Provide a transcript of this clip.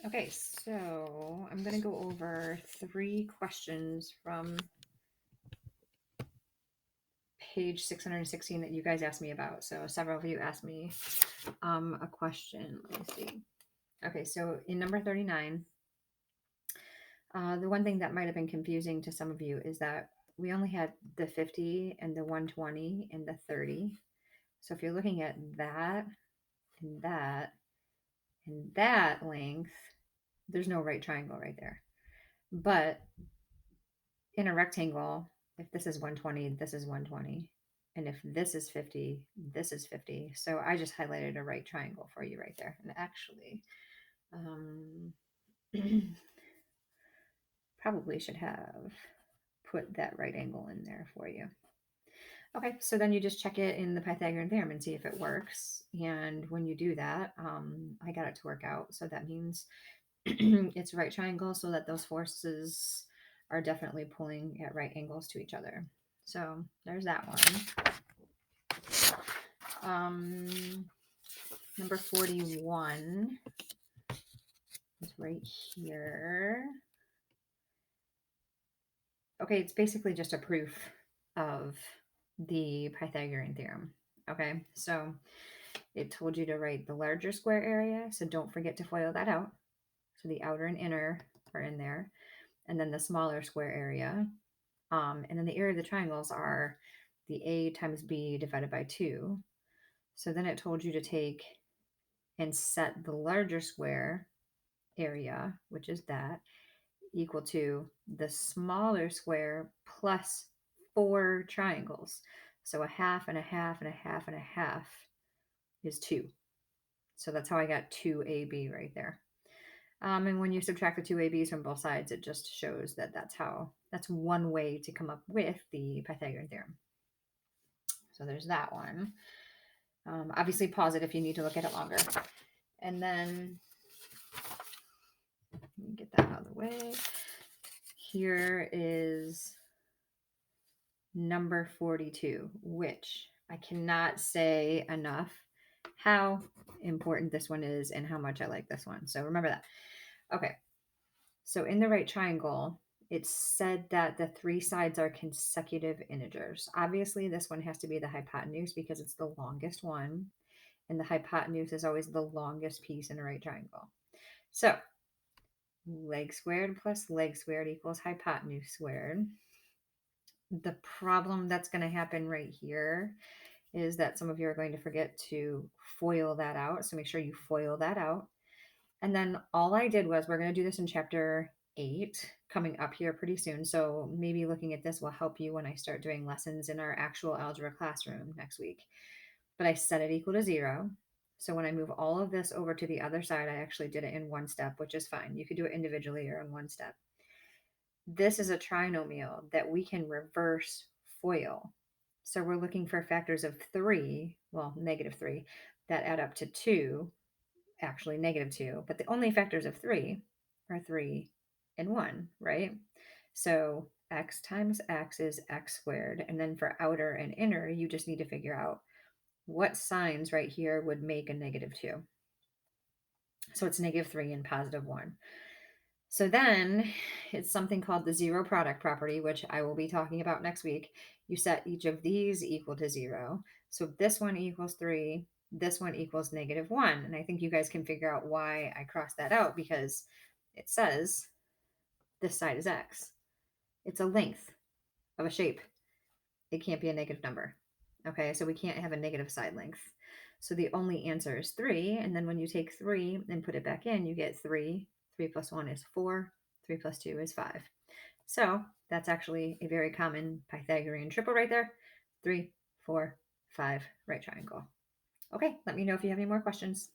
Okay, so I'm going to go over 3 questions from page 616 that you guys asked me about. So several of you asked me a question. Let me see. Okay, so in number 39, the one thing that might have been confusing to some of you is that we only had the 50 and the 120 and the 30. So if you're looking at that and that and that length, there's no right triangle right there. But in a rectangle, if this is 120, this is 120. And if this is 50, this is 50. So I just highlighted a right triangle for you right there. And actually, probably should have put that right angle in there for you. Okay, so then you just check it in the Pythagorean theorem and see if it works. And when you do that, I got it to work out. So that means it's a right triangle so that those forces are definitely pulling at right angles to each other. So there's that one. Number 41 is right here. Okay, it's basically just a proof of the Pythagorean theorem. Okay, so it told you to write the larger square area, so don't forget to FOIL that out. So the outer and inner are in there, and then the smaller square area. And then the area of the triangles are the A times B divided by 2. So then it told you to take and set the larger square area, which is that, equal to the smaller square plus 4 triangles. So a half and a half and a half and a half is 2. So that's how I got 2AB right there. And when you subtract the 2 ABs from both sides, it just shows that that's one way to come up with the Pythagorean theorem. So there's that one. Obviously pause it if you need to look at it longer. And then, let me get that out of the way. Here is number 42, which I cannot say enough how important this one is and how much I like this one. So remember that. Okay. So in the right triangle, it said that the 3 sides are consecutive integers. Obviously, this one has to be the hypotenuse because it's the longest one. And the hypotenuse is always the longest piece in a right triangle. So leg squared plus leg squared equals hypotenuse squared. The problem that's going to happen right here is that some of you are going to forget to FOIL that out. So make sure you FOIL that out. And then all I did was, we're going to do this in chapter 8 coming up here pretty soon. So maybe looking at this will help you when I start doing lessons in our actual algebra classroom next week. But I set it equal to 0. So when I move all of this over to the other side, I actually did it in one step, which is fine. You could do it individually or in one step. This is a trinomial that we can reverse FOIL. So we're looking for factors of 3, well, -3, that add up to 2, actually -2, but the only factors of 3 are 3 and 1, right? So x times x is x squared. And then for outer and inner, you just need to figure out what signs right here would make a -2. So it's -3 and +1. So then it's something called the zero product property, which I will be talking about next week. You set each of these equal to 0. So this one equals 3, this one equals -1. And I think you guys can figure out why I crossed that out, because it says this side is x. It's a length of a shape. It can't be a negative number. Okay, so we can't have a negative side length. So the only answer is 3. And then when you take 3 and put it back in, you get 3. 3 plus 1 is 4. 3 plus 2 is 5. So that's actually a very common Pythagorean triple right there. 3, 4, 5, right triangle. Okay, let me know if you have any more questions.